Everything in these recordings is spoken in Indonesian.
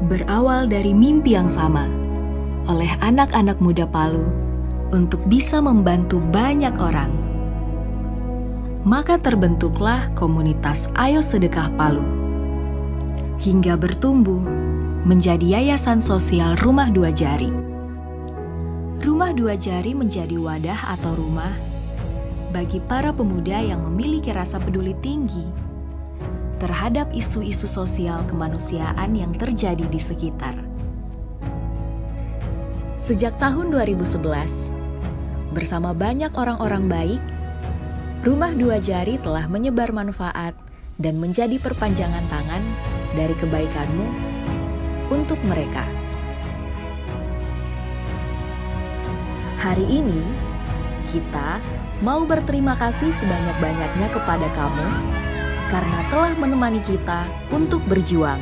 berawal dari mimpi yang sama oleh anak-anak muda Palu untuk bisa membantu banyak orang. Maka terbentuklah komunitas Ayo Sedekah Palu, hingga bertumbuh menjadi Yayasan Sosial Rumah Dua Jari. Rumah Dua Jari menjadi wadah atau rumah bagi para pemuda yang memiliki rasa peduli tinggi terhadap isu-isu sosial kemanusiaan yang terjadi di sekitar. Sejak tahun 2011, bersama banyak orang-orang baik, Rumah Dua Jari telah menyebar manfaat dan menjadi perpanjangan tangan dari kebaikanmu untuk mereka. Hari ini, kita mau berterima kasih sebanyak-banyaknya kepada kamu karena telah menemani kita untuk berjuang.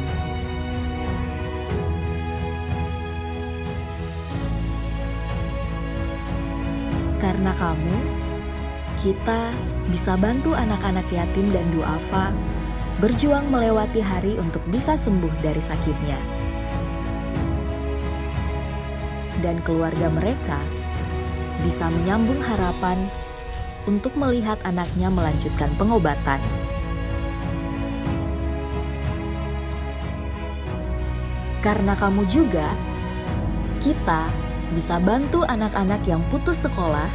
Karena kamu, kita bisa bantu anak-anak yatim dan duafa berjuang melewati hari untuk bisa sembuh dari sakitnya. Dan keluarga mereka bisa menyambung harapan untuk melihat anaknya melanjutkan pengobatan. Karena kamu juga, kita bisa bantu anak-anak yang putus sekolah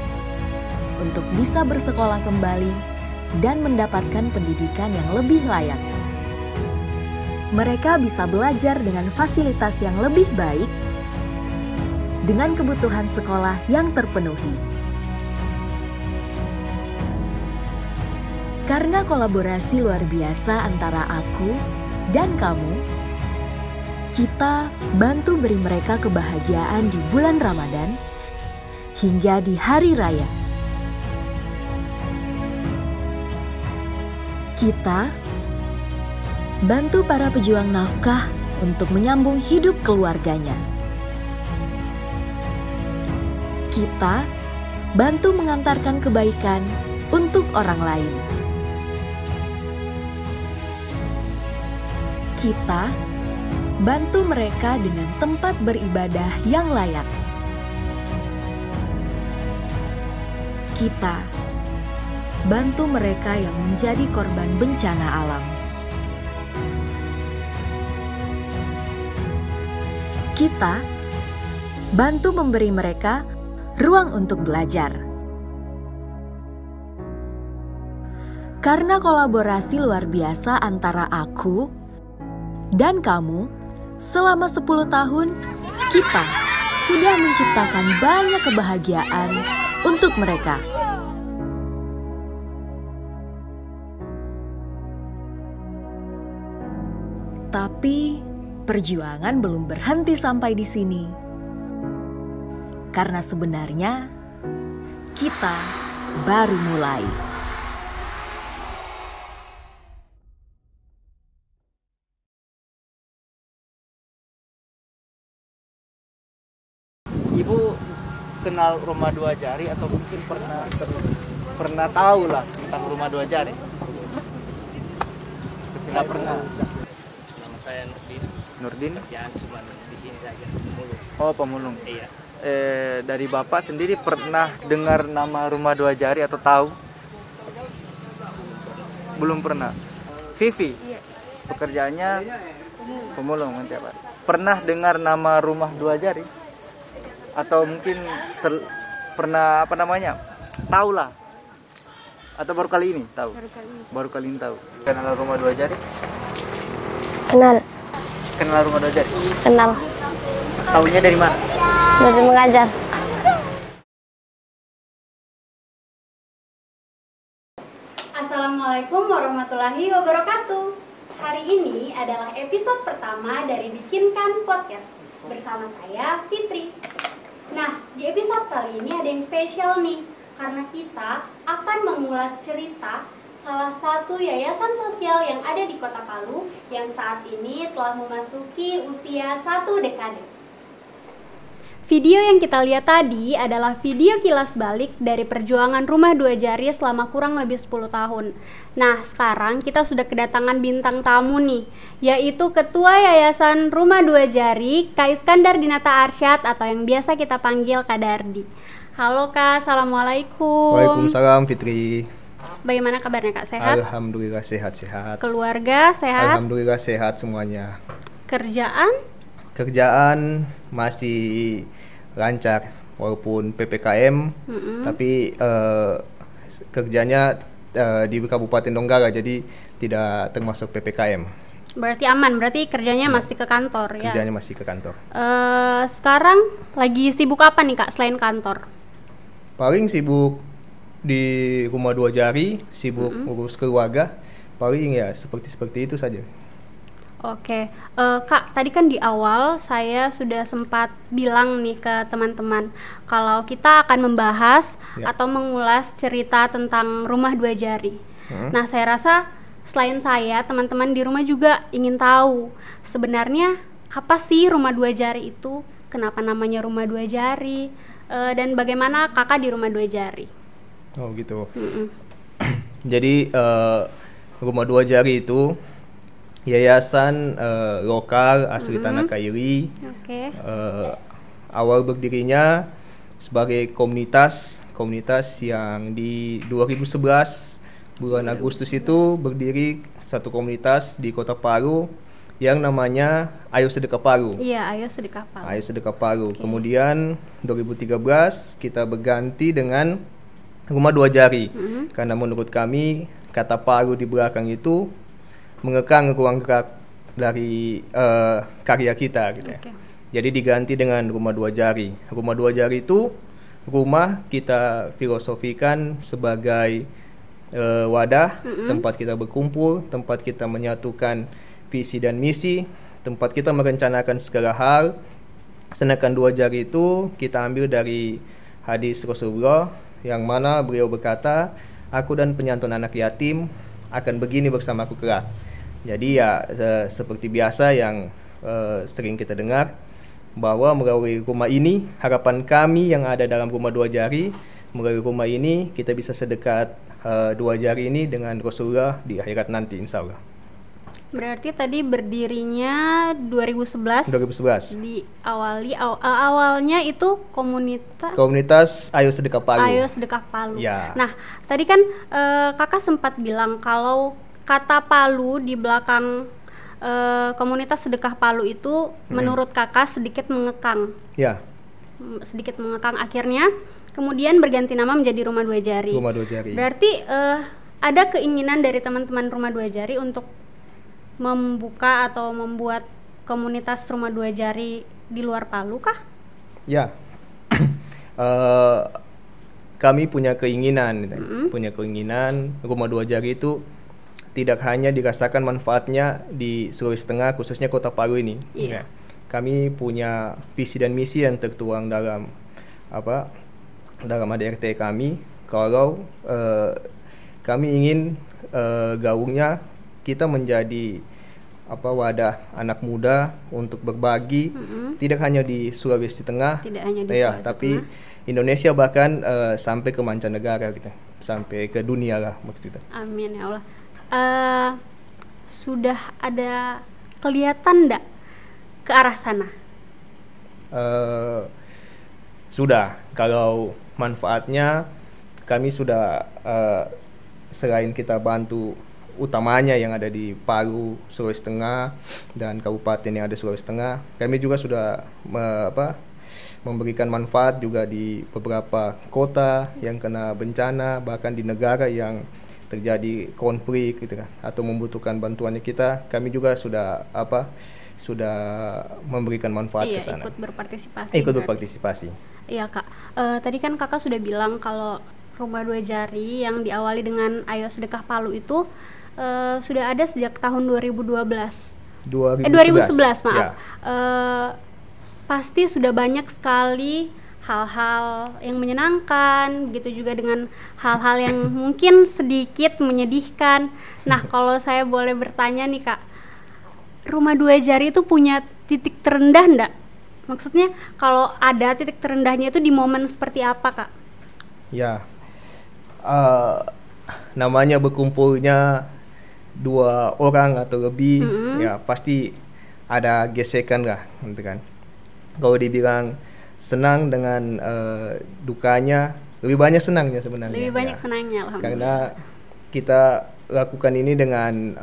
untuk bisa bersekolah kembali dan mendapatkan pendidikan yang lebih layak. Mereka bisa belajar dengan fasilitas yang lebih baik, dengan kebutuhan sekolah yang terpenuhi. Karena kolaborasi luar biasa antara aku dan kamu, kita bantu beri mereka kebahagiaan di bulan Ramadan hingga di hari raya. Kita bantu para pejuang nafkah untuk menyambung hidup keluarganya. Kita bantu mengantarkan kebaikan untuk orang lain. Kita bantu mereka dengan tempat beribadah yang layak. Kita bantu mereka yang menjadi korban bencana alam. Kita bantu memberi mereka ruang untuk belajar. Karena kolaborasi luar biasa antara aku dan kamu, selama 10 tahun, kita sudah menciptakan banyak kebahagiaan untuk mereka. Tapi, perjuangan belum berhenti sampai di sini. Karena sebenarnya, kita baru mulai. Ibu kenal Rumah Dua Jari atau mungkin pernah tahu lah tentang Rumah Dua Jari? Tidak pernah. Nama saya Nurdin. Pekerjaan cuma di sini saja, pemulung. Oh, pemulung. Iya. Dari Bapak sendiri pernah dengar nama Rumah Dua Jari atau tahu? Belum pernah. Vivi. Iya. Pekerjaannya pemulung nanti Pak. Pernah dengar nama Rumah Dua Jari? Atau mungkin pernah tahu lah, atau baru kali ini tahu? Baru kali ini tahu. Kenal Rumah Dua Jari? Kenal Rumah Dua Jari? Kenal. Tahunya dari mana? Dari mengajar. Assalamualaikum warahmatullahi wabarakatuh. Hari ini adalah episode pertama dari Bikinkan Podcast bersama saya Fitri. Nah, di episode kali ini ada yang spesial nih, karena kita akan mengulas cerita salah satu yayasan sosial yang ada di Kota Palu yang saat ini telah memasuki usia 1 dekade. Video yang kita lihat tadi adalah video kilas balik dari perjuangan Rumah Dua Jari selama kurang lebih 10 tahun. Nah, sekarang kita sudah kedatangan bintang tamu nih, yaitu Ketua Yayasan Rumah Dua Jari, Kak Iskandar Dinata Arsyad atau yang biasa kita panggil Kak Dardi. Halo Kak, Assalamualaikum. Waalaikumsalam Fitri. Bagaimana kabarnya Kak, sehat? Alhamdulillah sehat-sehat. Keluarga sehat? Alhamdulillah sehat semuanya. Kerjaan masih lancar walaupun PPKM, tapi kerjanya di Kabupaten Donggala jadi tidak termasuk PPKM. berarti aman, berarti kerjanya masih ke kantor ya? Kerjanya masih ke kantor. Sekarang lagi sibuk apa nih Kak selain kantor? Paling sibuk di Rumah Dua Jari, sibuk urus keluarga, paling ya seperti itu saja. Oke, Kak, tadi kan di awal saya sudah sempat bilang nih ke teman-teman kalau kita akan membahas atau mengulas cerita tentang Rumah Dua Jari. Nah, saya rasa selain saya, teman-teman di rumah juga ingin tahu sebenarnya apa sih Rumah Dua Jari itu, kenapa namanya Rumah Dua Jari, dan bagaimana kakak di Rumah Dua Jari. Oh gitu. Jadi Rumah Dua Jari itu yayasan lokal asli Tanah Kaili. Awal berdirinya sebagai komunitas yang di 2011 bulan Agustus itu berdiri satu komunitas di Kota Palu yang namanya Ayo Sedekah Palu. Iya, Ayo Sedekah Palu. Ayo Sedekah Palu. Kemudian 2013 kita berganti dengan Rumah Dua Jari karena menurut kami kata Palu di belakang itu mengekang ruang gerak dari karya kita gitu ya. Jadi diganti dengan Rumah Dua Jari. Rumah Dua Jari itu rumah kita filosofikan sebagai wadah, tempat kita berkumpul, tempat kita menyatukan visi dan misi, tempat kita merencanakan segala hal. Sedangkan Dua Jari itu kita ambil dari hadis Rasulullah yang mana beliau berkata, aku dan penyantun anak yatim akan begini bersamaku kelak. Jadi ya seperti biasa yang sering kita dengar bahwa melalui rumah ini harapan kami yang ada dalam Rumah Dua Jari, melalui rumah ini kita bisa sedekat Dua Jari ini dengan Rasulullah di akhirat nanti insya Allah. Berarti tadi berdirinya 2011. Diawali awalnya itu komunitas Ayo Sedekah Palu. Ayo Sedekah Palu. Ya. Nah, tadi kan kakak sempat bilang kalau kata Palu di belakang komunitas Sedekah Palu itu menurut kakak sedikit mengekang. Ya. Sedikit mengekang, akhirnya kemudian berganti nama menjadi Rumah Dua Jari. Rumah Dua Jari. Berarti ada keinginan dari teman-teman Rumah Dua Jari untuk membuka atau membuat komunitas Rumah Dua Jari di luar Palu kah? Ya. Kami punya keinginan, Rumah Dua Jari itu tidak hanya dirasakan manfaatnya di Sulawesi Tengah, khususnya Kota Palu ini. Ya. Kami punya visi dan misi yang tertuang dalam ADRT kami. Kalau kami ingin gaungnya kita menjadi wadah anak muda untuk berbagi, tidak hanya di Sulawesi Tengah, tapi Indonesia bahkan sampai ke mancanegara gitu, sampai ke dunia lah maksudnya. Amin ya Allah. Sudah ada kelihatan enggak ke arah sana? Sudah. Kalau manfaatnya kami sudah selain kita bantu utamanya yang ada di Palu, Sulawesi Tengah dan kabupaten yang ada Sulawesi Tengah, kami juga sudah memberikan manfaat juga di beberapa kota yang kena bencana, bahkan di negara yang terjadi konflik gitu kan, atau membutuhkan bantuannya kita, kami juga sudah memberikan manfaat ke sana. Ikut berpartisipasi. Iya Kak. Tadi kan kakak sudah bilang kalau Rumah Dua Jari yang diawali dengan Ayo Sedekah Palu itu sudah ada sejak tahun 2011 maaf. Ya. Pasti sudah banyak sekali hal-hal yang menyenangkan, begitu juga dengan hal-hal yang mungkin sedikit menyedihkan. Nah, kalau saya boleh bertanya nih Kak, Rumah Dua Jari itu punya titik terendah enggak? Maksudnya kalau ada titik terendahnya itu di momen seperti apa, Kak? Ya, namanya berkumpulnya 2 orang atau lebih, ya pasti ada gesekan lah, gitu kan. Kalau dibilang senang dengan dukanya, lebih banyak senangnya sebenarnya. Lebih banyak ya. senangnya, alhamdulillah. Karena kita lakukan ini dengan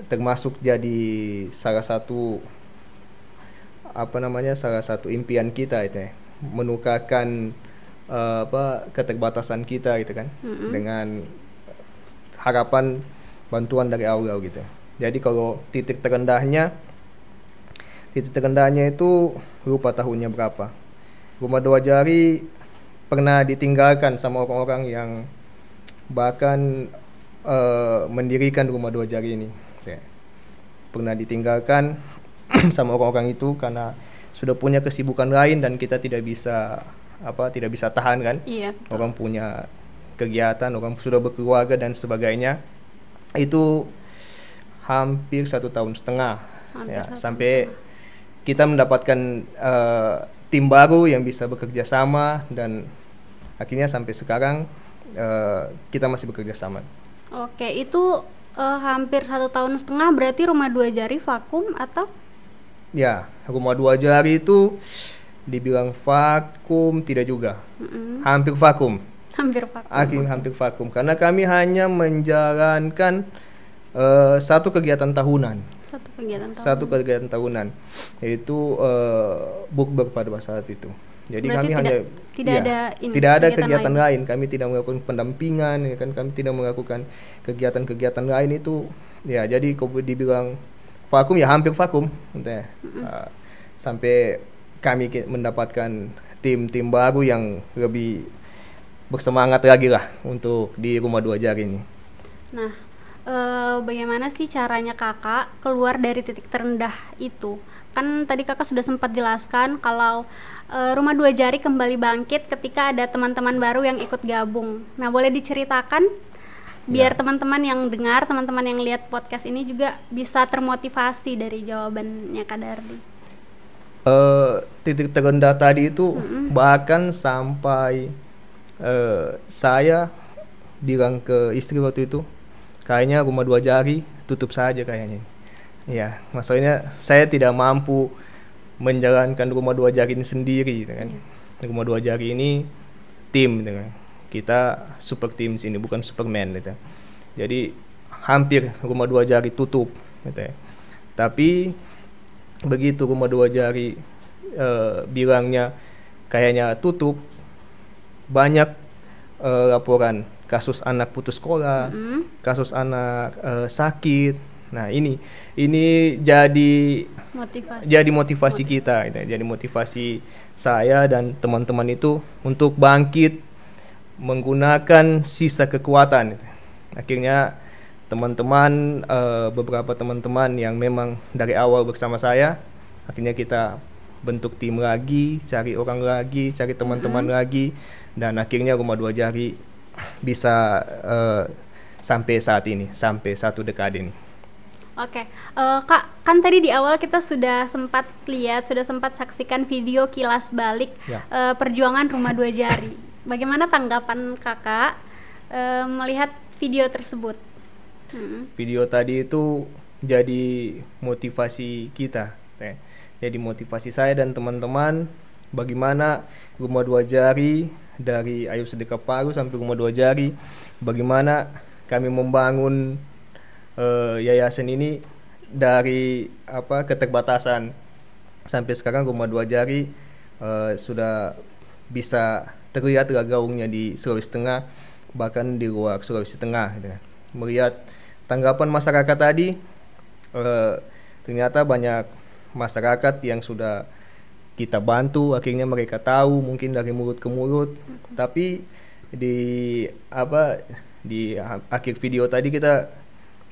termasuk jadi salah satu salah satu impian kita itu ya, menukarkan keterbatasan kita gitu kan, dengan harapan bantuan dari Allah gitu. Jadi kalau titik terendahnya itu lupa tahunnya berapa. Rumah 2 Jari pernah ditinggalkan sama orang-orang yang bahkan mendirikan Rumah 2 Jari ini. Ya. Pernah ditinggalkan sama orang-orang itu karena sudah punya kesibukan lain dan kita tidak bisa tahan kan. Iya. Orang punya kegiatan, orang sudah berkeluarga dan sebagainya. Itu hampir 1,5 tahun ya, sampai kita mendapatkan tim baru yang bisa bekerja sama, dan akhirnya sampai sekarang kita masih bekerja sama. Oke, itu hampir 1,5 tahun berarti Rumah 2 Jari vakum atau? Ya, Rumah 2 Jari itu dibilang vakum tidak juga. Hampir vakum. Hampir vakum karena kami hanya menjalankan satu kegiatan tahunan. Satu kegiatan tahunan, yaitu bukber pada saat itu. Jadi berarti kami tidak ada kegiatan lain. Kami tidak melakukan pendampingan, ya kan? Kami tidak melakukan kegiatan-kegiatan lain itu. Ya, jadi kalau dibilang vakum ya hampir vakum, gitu ya. Sampai kami mendapatkan tim baru yang lebih bersemangat lagi lah untuk di Rumah 2 Jari ini. Nah, bagaimana sih caranya Kakak keluar dari titik terendah itu? Kan tadi Kakak sudah sempat jelaskan kalau Rumah 2 Jari kembali bangkit ketika ada teman-teman baru yang ikut gabung. Nah, boleh diceritakan biar teman-teman yang dengar, teman-teman yang lihat podcast ini juga bisa termotivasi dari jawabannya Kak Dardi. Titik terendah tadi itu bahkan sampai saya bilang ke istri waktu itu, kayaknya Rumah 2 Jari tutup saja kayaknya. Ya, maksudnya saya tidak mampu menjalankan Rumah 2 Jari ini sendiri, gitu kan. Rumah 2 Jari ini tim, gitu kan. Kita super tim sini, bukan Superman, gitu. Jadi hampir Rumah 2 Jari tutup, gitu ya. Tapi begitu Rumah 2 Jari bilangnya kayaknya tutup, banyak laporan kasus anak putus sekolah, kasus anak sakit. Nah, ini jadi motivasi kita, gitu. Jadi motivasi saya dan teman-teman itu untuk bangkit menggunakan sisa kekuatan. Akhirnya teman-teman, beberapa teman-teman yang memang dari awal bersama saya, akhirnya kita bentuk tim lagi, cari orang lagi, cari teman-teman lagi, dan akhirnya Rumah 2 Jari bisa sampai saat ini, sampai 1 dekade ini. Oke, Kak, kan tadi di awal kita sudah sempat saksikan video kilas balik perjuangan Rumah 2 Jari. Bagaimana tanggapan Kakak melihat video tersebut? Video tadi itu jadi motivasi kita, jadi motivasi saya dan teman-teman bagaimana Rumah 2 Jari dari Ayo Sedekah Palu sampai Rumah 2 Jari, bagaimana kami membangun yayasan ini dari keterbatasan sampai sekarang Rumah 2 Jari sudah bisa terlihat gaungnya di Sulawesi Tengah, bahkan di luar Sulawesi Tengah, gitu kan. Melihat tanggapan masyarakat tadi, ternyata banyak masyarakat yang sudah kita bantu, akhirnya mereka tahu mungkin dari mulut ke mulut. Tapi di akhir video tadi kita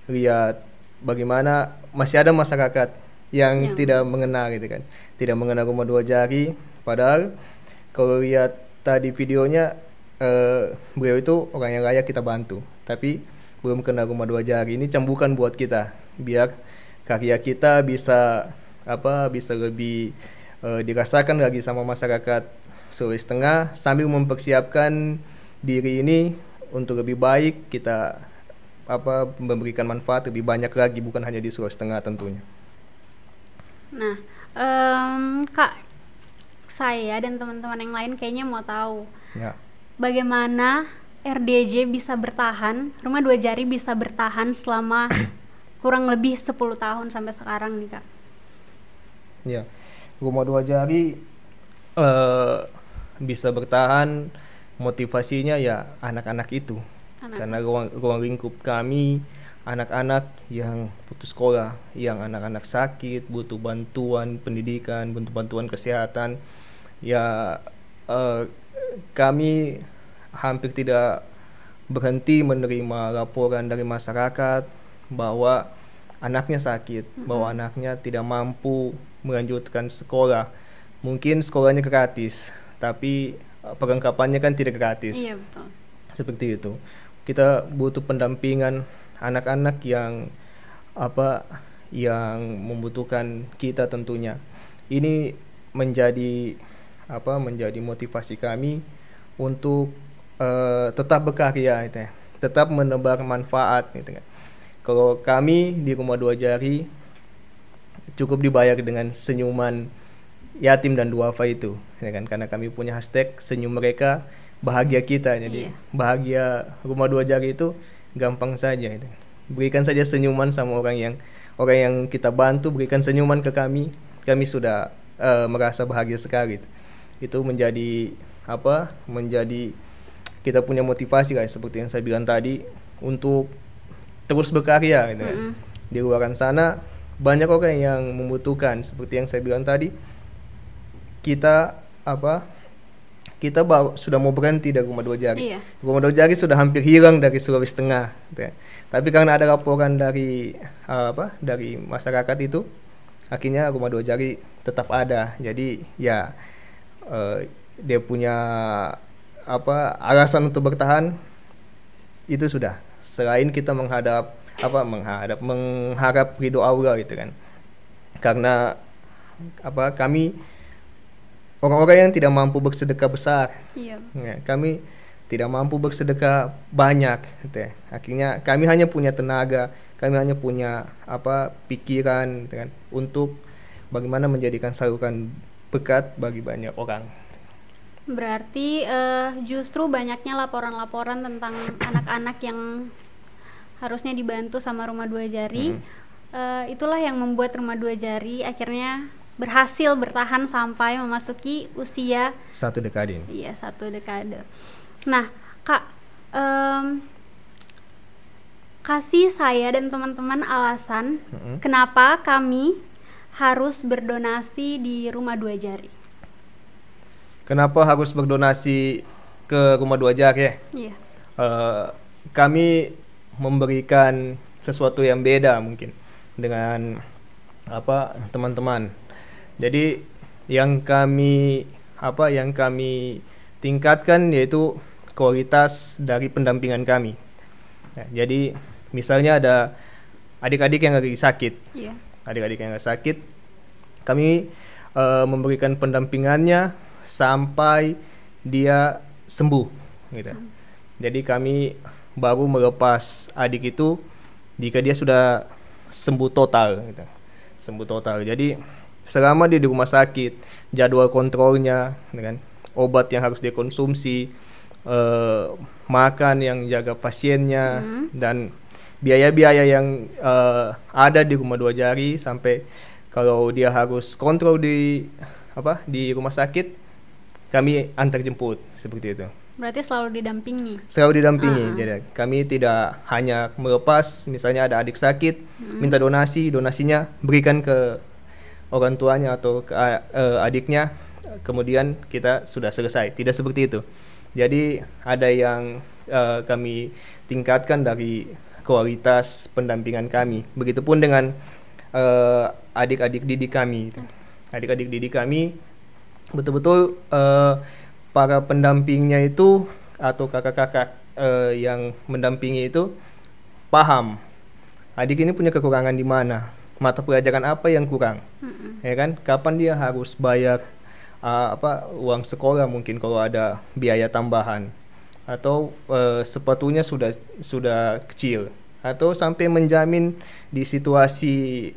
lihat bagaimana masih ada masyarakat yang tidak mengenal, gitu kan, tidak mengenal Rumah 2 Jari. Padahal kalau lihat tadi videonya, beliau itu orang yang layak kita bantu, tapi belum kenal Rumah 2 Jari. Ini cambukan buat kita biar karya kita bisa lebih dirasakan lagi sama masyarakat Sulawesi Tengah, sambil mempersiapkan diri ini untuk lebih baik kita memberikan manfaat lebih banyak lagi, bukan hanya di Sulawesi Tengah tentunya. Nah, Kak, saya dan teman-teman yang lain kayaknya mau tahu bagaimana RDJ bisa bertahan, Rumah Dua Jari bisa bertahan selama kurang lebih 10 tahun sampai sekarang nih, Kak. Ya, Rumah Dua Jari bisa bertahan, motivasinya ya anak-anak itu. Karena ruang lingkup kami anak-anak yang putus sekolah, yang anak-anak sakit, butuh bantuan pendidikan, butuh bantuan kesehatan. Ya, kami hampir tidak berhenti menerima laporan dari masyarakat bahwa anaknya sakit, bahwa anaknya tidak mampu melanjutkan sekolah. Mungkin sekolahnya gratis, tapi perlengkapannya kan tidak gratis. Iya, betul. Seperti itu. Kita butuh pendampingan anak-anak yang membutuhkan kita tentunya. Ini menjadi motivasi kami untuk tetap berkarya gitu ya. Tetap menebar manfaat gitu kan. Kalau kami di Rumah Dua Jari cukup dibayar dengan senyuman yatim dan duafa itu ya kan, karena kami punya hashtag senyum mereka bahagia kita. Jadi bahagia Rumah Dua Jari itu gampang saja itu. Berikan saja senyuman sama orang yang kita bantu, berikan senyuman ke kami sudah merasa bahagia sekali. Itu menjadi kita punya motivasi guys, seperti yang saya bilang tadi, untuk terus berkarya gitu kan. Di luar sana banyak orang yang membutuhkan, seperti yang saya bilang tadi. Kita sudah mau berhenti dari Rumah Dua Jari. Iya. Rumah Dua Jari sudah hampir hilang dari Sulawesi Tengah. Gitu ya. Tapi karena ada laporan dari masyarakat itu, akhirnya Rumah Dua Jari tetap ada. Jadi ya dia punya alasan untuk bertahan itu sudah. Selain kita mengharap ridho Allah gitu kan. Karena kami orang-orang yang tidak mampu bersedekah besar. Iya. Ya, kami tidak mampu bersedekah banyak gitu ya. Akhirnya kami hanya punya tenaga, kami hanya punya pikiran gitu kan, untuk bagaimana menjadikan saluran berkat bagi banyak orang. Berarti justru banyaknya laporan-laporan tentang anak-anak yang harusnya dibantu sama Rumah Dua Jari. Itulah yang membuat Rumah Dua Jari akhirnya berhasil bertahan sampai memasuki usia 1 dekade. Iya, 1 dekade. Nah, Kak, kasih saya dan teman-teman alasan kenapa kami harus berdonasi di Rumah Dua Jari. Kenapa harus berdonasi ke Rumah Dua Jari ya? Iya. Kami memberikan sesuatu yang beda mungkin dengan teman-teman. Jadi yang kami tingkatkan yaitu kualitas dari pendampingan kami. Nah, jadi misalnya ada adik-adik yang lagi sakit, adik-adik yang lagi sakit, kami memberikan pendampingannya sampai dia sembuh, gitu. Jadi kami baru melepas adik itu jika dia sudah sembuh total, gitu. Sembuh total. Jadi selama dia di rumah sakit, jadwal kontrolnya, kan, obat yang harus dikonsumsi, makan yang jaga pasiennya, dan biaya-biaya yang ada di Rumah Dua Jari, sampai kalau dia harus kontrol di rumah sakit, kami antar jemput seperti itu. Berarti selalu didampingi. Selalu didampingi. Jadi kami tidak hanya melepas, misalnya ada adik sakit, minta donasinya berikan ke orang tuanya atau ke adiknya, kemudian kita sudah selesai. Tidak seperti itu. Jadi ada yang kami tingkatkan dari kualitas pendampingan kami. Begitupun dengan adik-adik didik kami. Adik-adik didik kami betul-betul para pendampingnya itu atau kakak-kakak yang mendampingi itu paham adik ini punya kekurangan di mana. mata pelajaran apa yang kurang, ya kan? Kapan dia harus bayar uang sekolah, mungkin kalau ada biaya tambahan, atau sepatunya sudah kecil, atau sampai menjamin di situasi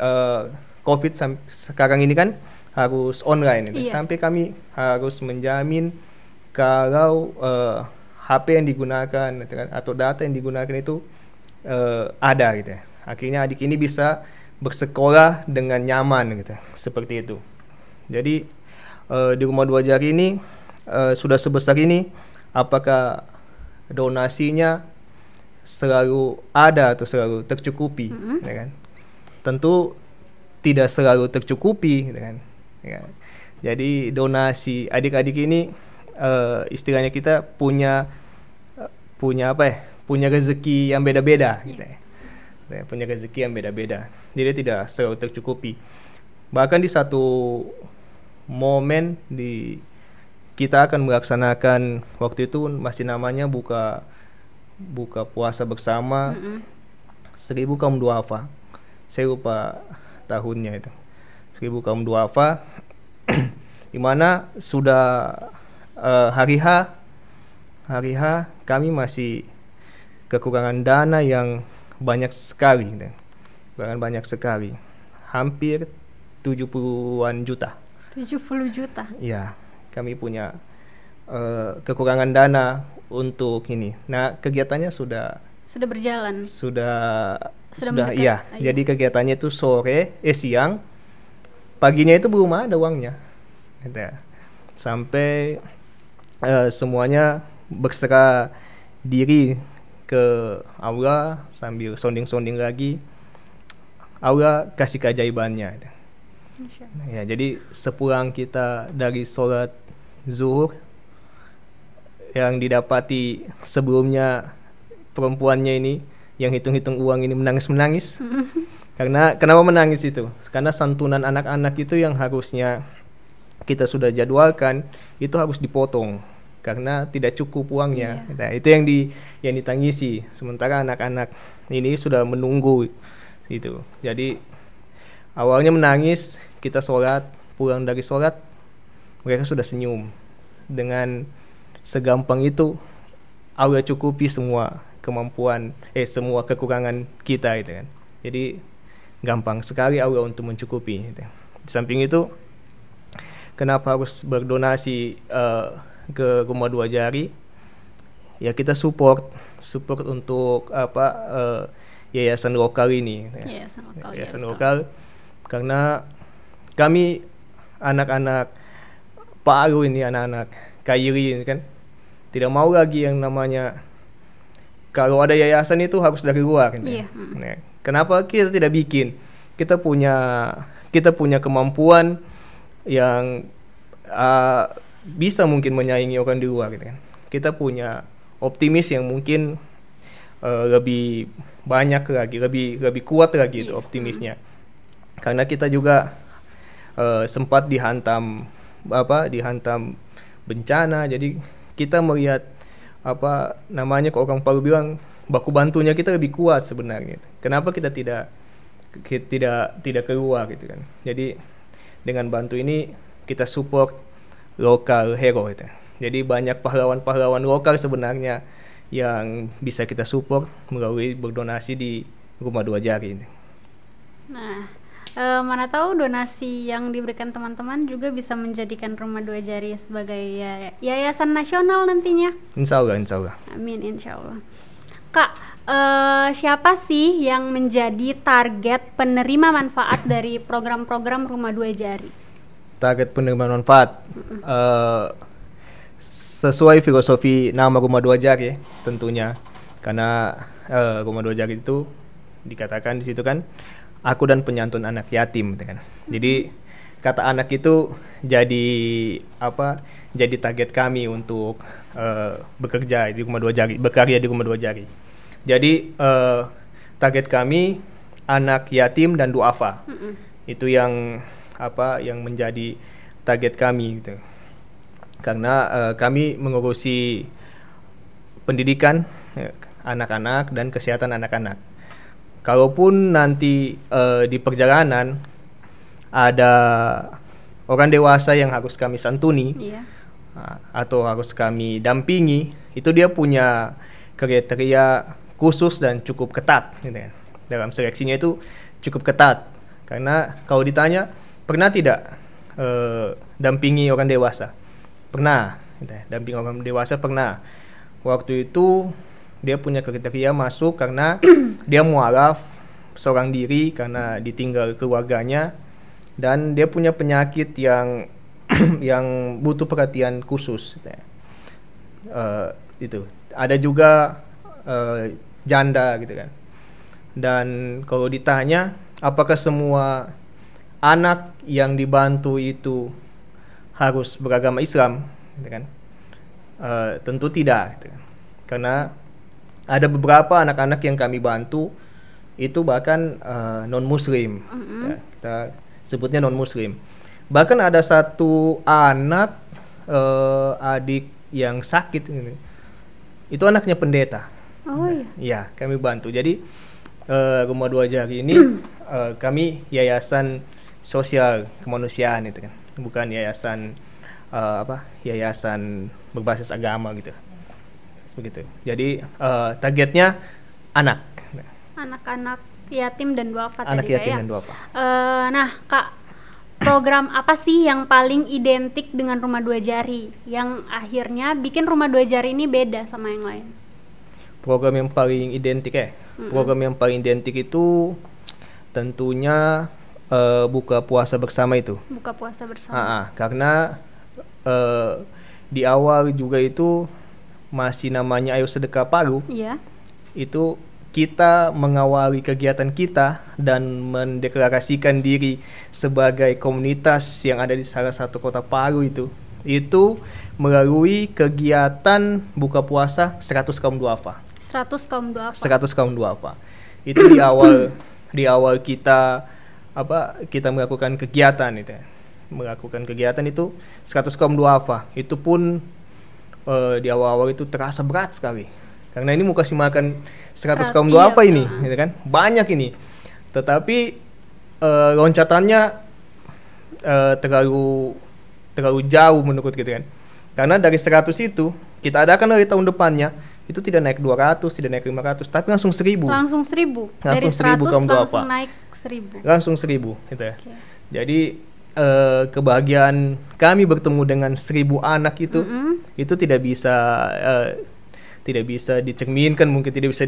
COVID sekarang ini kan harus online, Iya. sampai kami harus menjamin kalau HP yang digunakan gitu kan, atau data yang digunakan itu ada gitu ya. Akhirnya adik ini bisa bersekolah dengan nyaman gitu, seperti itu. Jadi di Rumah Dua Jari ini sudah sebesar ini, apakah donasinya selalu ada atau selalu tercukupi, ya kan? Tentu tidak selalu tercukupi, gitu kan? Ya. Jadi donasi adik-adik ini istilahnya kita punya apa ya? Punya rezeki yang beda-beda, gitu ya. Punya rezeki yang beda-beda. Jadi tidak selalu tercukupi. Bahkan di satu momen kita akan melaksanakan, waktu itu masih namanya buka puasa bersama 1000 kaum duafa. Saya lupa tahunnya itu. 1000 kaum duafa di mana sudah hari H kami masih kekurangan dana yang banyak sekali, gitu. Banyak sekali. Hampir 70-an juta. 70 juta. Ya, kami punya kekurangan dana untuk ini. Nah, kegiatannya sudah berjalan. Sudah mendekat. iya. Jadi kegiatannya itu siang, paginya itu belum ada uangnya. Gitu ya. Sampai semuanya berserah diri ke Allah sambil sounding lagi. Allah kasih keajaibannya. Gitu. Ya, jadi sepulang kita dari sholat zuhur, yang didapati sebelumnya perempuannya ini yang hitung-hitung uang ini menangis. Karena kenapa menangis itu? Karena santunan anak-anak itu yang harusnya kita sudah jadwalkan itu harus dipotong karena tidak cukup uangnya. Nah, itu yang ditangisi. Sementara anak-anak ini sudah menunggu itu. Jadi awalnya menangis, kita sholat, pulang dari sholat mereka sudah senyum. Dengan segampang itu Allah cukupi semua kemampuan, semua kekurangan kita gitu kan. Jadi gampang sekali Allah untuk mencukupi gitu. Di samping itu, kenapa harus berdonasi ke Rumah Dua Jari? Ya kita support untuk yayasan lokal ini. Yayasan lokal. Karena kami anak-anak Paru ini, anak-anak Kairi ini kan tidak mau lagi yang namanya kalau ada yayasan itu harus dari luar gitu. Nah, kenapa kita tidak bikin? Kita punya kemampuan yang bisa mungkin menyaingi orang di luar gitu kan. Kita punya optimis yang mungkin lebih banyak lagi, lebih kuat lagi itu optimisnya. Karena kita juga sempat dihantam bencana, jadi kita melihat kalau orang Palu bilang baku bantunya kita lebih kuat sebenarnya. Kenapa kita tidak keluar gitu kan? Jadi dengan bantu ini kita support lokal hero gitu. Jadi banyak pahlawan-pahlawan lokal sebenarnya yang bisa kita support melalui berdonasi di Rumah Dua Jari ini. Nah, mana tahu donasi yang diberikan teman-teman juga bisa menjadikan Rumah Dua Jari sebagai yayasan nasional nantinya. Insya Allah. Amin, insya Allah. Kak, siapa sih yang menjadi target penerima manfaat dari program-program Rumah Dua Jari? Target penerima manfaat sesuai filosofi nama Rumah Dua Jari tentunya, karena Rumah Dua Jari itu dikatakan di situ kan, aku dan penyantun anak yatim, kan. Jadi kata anak itu jadi target kami untuk bekerja di Rumah Dua Jari, berkarya di Rumah Dua Jari. Jadi target kami anak yatim dan duafa. Itu yang menjadi target kami gitu. Karena kami mengurusi pendidikan anak-anak dan kesehatan anak-anak. kalaupun nanti di perjalanan ada orang dewasa yang harus kami santuni Iya. atau harus kami dampingi, itu dia punya kriteria khusus dan cukup ketat gitu kan. Dalam seleksinya itu cukup ketat, karena kalau ditanya pernah tidak dampingi orang dewasa, pernah gitu ya. Dampingi orang dewasa pernah. Waktu itu dia punya kriteria masuk karena dia mualaf seorang diri karena ditinggal keluarganya, dan dia punya penyakit yang yang butuh perhatian khusus gitu ya. Itu ada juga janda gitu kan. Dan kalau ditanya apakah semua anak yang dibantu itu harus beragama Islam gitu kan, tentu tidak gitu kan. Karena ada beberapa anak-anak yang kami bantu itu bahkan non muslim, kita sebutnya non muslim. Bahkan ada satu anak adik yang sakit gitu. Itu anaknya pendeta. Oh iya. Iya, kami bantu. Jadi Rumah Dua Jari ini kami yayasan sosial kemanusiaan itu kan, bukan yayasan yayasan berbasis agama gitu. Begitu. Jadi targetnya Anak-anak yatim dan duafa anak tadi yatim ya. dan duafa. Nah, Kak, program apa sih yang paling identik dengan Rumah Dua Jari yang akhirnya bikin Rumah Dua Jari ini beda sama yang lain? Program yang paling identik program yang paling identik itu tentunya buka puasa bersama itu. Buka puasa bersama. Karena di awal juga itu masih namanya Ayo Sedekah Palu. Iya. Itu kita mengawali kegiatan kita dan mendeklarasikan diri sebagai komunitas yang ada di salah satu kota Palu itu melalui kegiatan buka puasa 100 kaum duafa. 100 kaum duafa. 100 kaum duafa. Itu di awal kita kita melakukan kegiatan itu ya. Melakukan kegiatan itu 100 kaum duafa. Itu pun di awal-awal itu terasa berat sekali. Karena ini mau kasih makan 100 kaum duafa ini, gitu kan? Banyak ini. Tetapi loncatannya terlalu jauh menurut gitu kan. Karena dari 100 itu kita adakan dari tahun depannya itu tidak naik 200, tidak naik 500, tapi langsung 1000. Langsung 1000. Langsung Dari 1000 kaum duafa. langsung naik 1000. Langsung 1000 gitu ya. Okay. Jadi kebahagiaan kami bertemu dengan 1000 anak itu tidak bisa dicerminkan, mungkin tidak bisa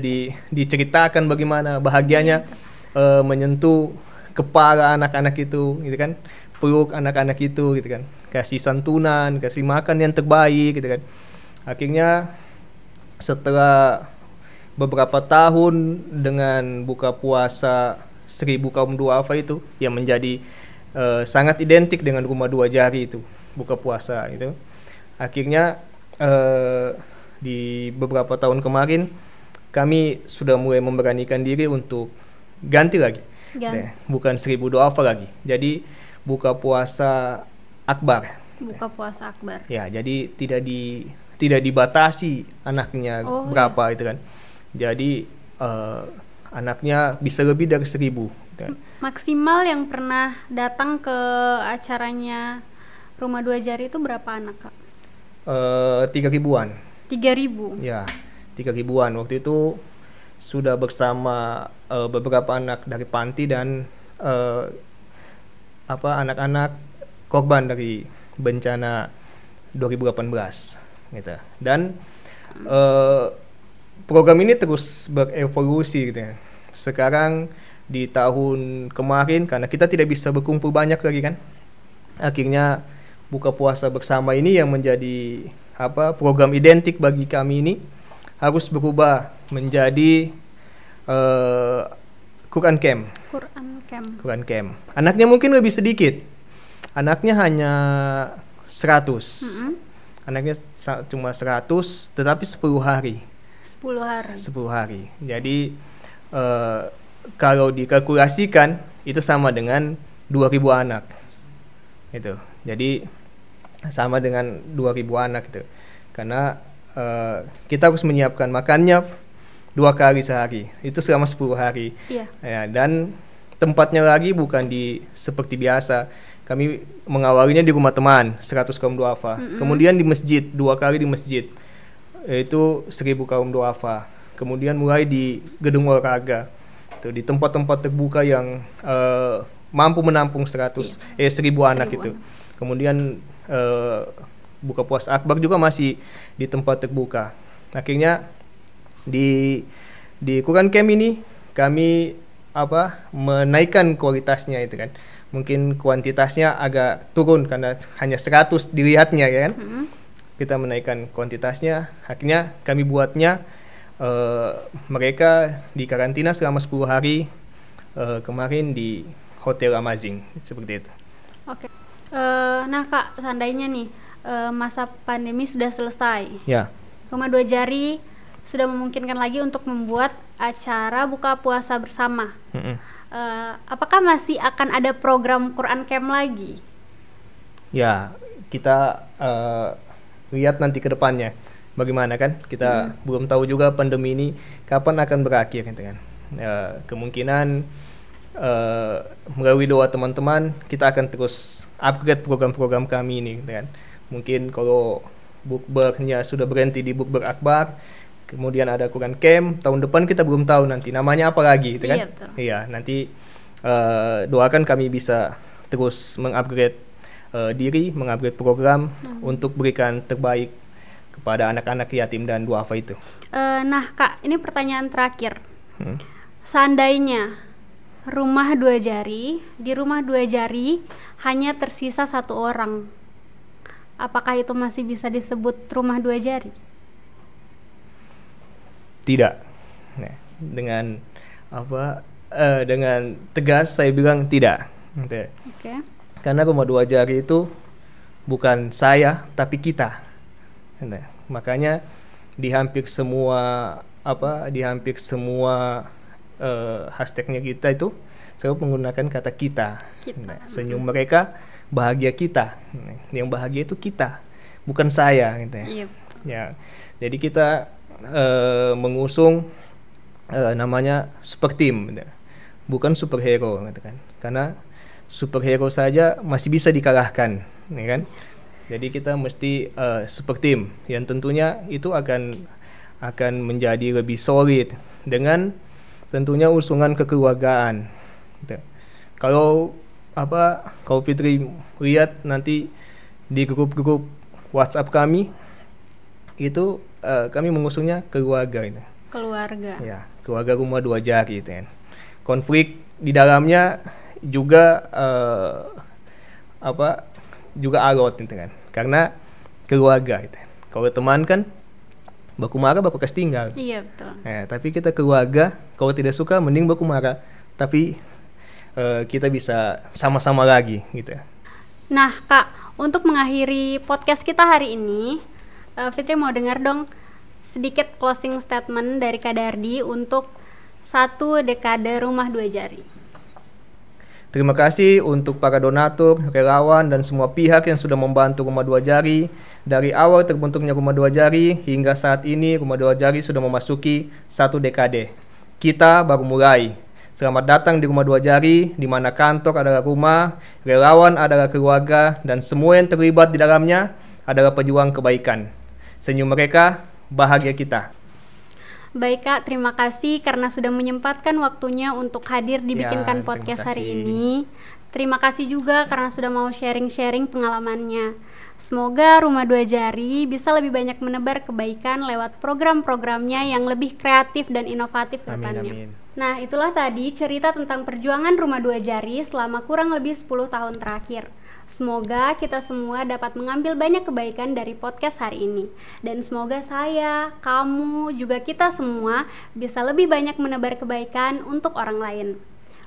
diceritakan bagaimana bahagianya menyentuh kepala anak-anak itu gitu kan, peluk anak-anak itu gitu kan, kasih santunan, kasih makan yang terbaik gitu kan. Akhirnya setelah beberapa tahun dengan buka puasa 1000 kaum duafa itu yang menjadi sangat identik dengan Rumah Dua Jari itu buka puasa itu, akhirnya di beberapa tahun kemarin kami sudah mulai memberanikan diri untuk ganti lagi. Bukan 1000 duafa lagi, jadi buka puasa akbar. Buka puasa akbar. Ya, jadi tidak dibatasi anaknya berapa itu kan. Jadi anaknya bisa lebih dari 1000 kan. Maksimal yang pernah datang ke acaranya Rumah Dua Jari itu berapa anak, Kak? 3.000-an. 3.000? Ya, 3.000-an. Waktu itu sudah bersama beberapa anak dari panti dan anak-anak korban dari bencana 2018 gitu. Dan program ini terus berevolusi gitu ya. Sekarang di tahun kemarin karena kita tidak bisa berkumpul banyak lagi kan, akhirnya buka puasa bersama ini yang menjadi program identik bagi kami ini harus berubah menjadi Quran Camp. Quran Camp. Anaknya mungkin lebih sedikit. Anaknya hanya 100. Anaknya cuma 100 tetapi 10 hari. 10 hari. Jadi kalau dikalkulasikan itu sama dengan 2.000 anak. Itu. Jadi sama dengan 2.000 anak itu. Karena kita harus menyiapkan makannya 2.000 2 kali sehari. Itu selama 10 hari. Iya. Ya, dan tempatnya lagi bukan di seperti biasa. Kami mengawalinya di rumah teman 100 kaum duafa. Kemudian di masjid 2 kali di masjid. Yaitu 1000 kaum duafa. Kemudian mulai di gedung olahraga. Tuh, di tempat-tempat terbuka yang mampu menampung 1000 anak itu. Kemudian buka puasa akbar juga masih di tempat terbuka. Akhirnya di Quran Camp ini kami menaikkan kualitasnya itu kan. Mungkin kuantitasnya agak turun karena hanya 100 dilihatnya ya kan. Kita menaikkan kuantitasnya. Akhirnya kami buatnya mereka di karantina selama 10 hari kemarin di Hotel Amazing seperti itu. Oke. Nah Kak, seandainya nih masa pandemi sudah selesai. Ya. Rumah Dua Jari sudah memungkinkan lagi untuk membuat acara buka puasa bersama. Apakah masih akan ada program Quran Camp lagi? Ya, kita lihat nanti ke depannya bagaimana kan. Kita belum tahu juga pandemi ini kapan akan berakhir gitu kan. Kemungkinan melalui doa teman-teman kita akan terus upgrade program-program kami ini gitu kan. Mungkin kalau bukbernya sudah berhenti di bukber akbar, kemudian ada Quran Camp, tahun depan kita belum tahu nanti namanya apa lagi gitu kan. Iya, betul. Iya, nanti doakan kami bisa terus mengupgrade diri, mengupgrade program untuk berikan terbaik kepada anak-anak yatim dan duafa itu. Nah Kak, ini pertanyaan terakhir. Seandainya di Rumah Dua Jari hanya tersisa 1 orang, apakah itu masih bisa disebut Rumah Dua Jari? Tidak. Nah, dengan dengan tegas saya bilang tidak. Oke. Karena Rumah Dua Jari itu bukan saya tapi kita. Nah, makanya di hampir semua hashtagnya kita itu selalu menggunakan kata kita. Nah, senyum mereka, bahagia kita. Yang bahagia itu kita, bukan saya gitu ya. Iya. Ya. Jadi kita mengusung namanya super team gitu. Bukan superhero gitu kan. Karena superhero saja masih bisa dikalahkan, ya kan? Jadi kita mesti super team yang tentunya itu akan menjadi lebih solid dengan tentunya usungan kekeluargaan. Gitu. Kalau Fitri lihat nanti di grup-grup WhatsApp kami itu kami mengusungnya keluarga itu. Keluarga. Ya, keluarga Rumah Dua Jari itu kan. Konflik di dalamnya juga juga alot gitu kan. Karena keluarga itu. Kalau teman kan baku marah baku kas tinggal. Iya, betul. Tapi kita keluarga, kalau tidak suka mending baku marah, tapi kita bisa sama-sama lagi gitu. Nah Kak, untuk mengakhiri podcast kita hari ini, Fitri mau dengar dong sedikit closing statement dari Kak Dardi untuk 1 dekade Rumah Dua Jari. Terima kasih untuk para donatur, relawan, dan semua pihak yang sudah membantu Rumah Dua Jari. Dari awal terbentuknya Rumah Dua Jari hingga saat ini Rumah Dua Jari sudah memasuki 1 dekade. Kita baru mulai. Selamat datang di Rumah Dua Jari, di mana kantor adalah rumah, relawan adalah keluarga, dan semua yang terlibat di dalamnya adalah pejuang kebaikan. Senyum mereka, bahagia kita. Baik Kak, terima kasih karena sudah menyempatkan waktunya untuk hadir di Bikinkan Podcast hari ini. Terima kasih juga karena sudah mau sharing-sharing pengalamannya. Semoga Rumah Dua Jari bisa lebih banyak menebar kebaikan lewat program-programnya yang lebih kreatif dan inovatif ke depannya. Amin. Nah, itulah tadi cerita tentang perjuangan Rumah Dua Jari selama kurang lebih 10 tahun terakhir. Semoga kita semua dapat mengambil banyak kebaikan dari podcast hari ini. Dan semoga saya, kamu, juga kita semua bisa lebih banyak menebar kebaikan untuk orang lain.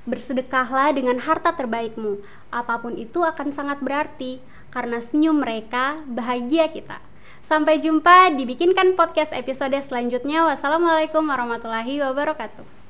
Bersedekahlah dengan harta terbaikmu. Apapun itu akan sangat berarti, karena senyum mereka bahagia kita. Sampai jumpa di Bikinkan Podcast episode selanjutnya. Wassalamualaikum warahmatullahi wabarakatuh.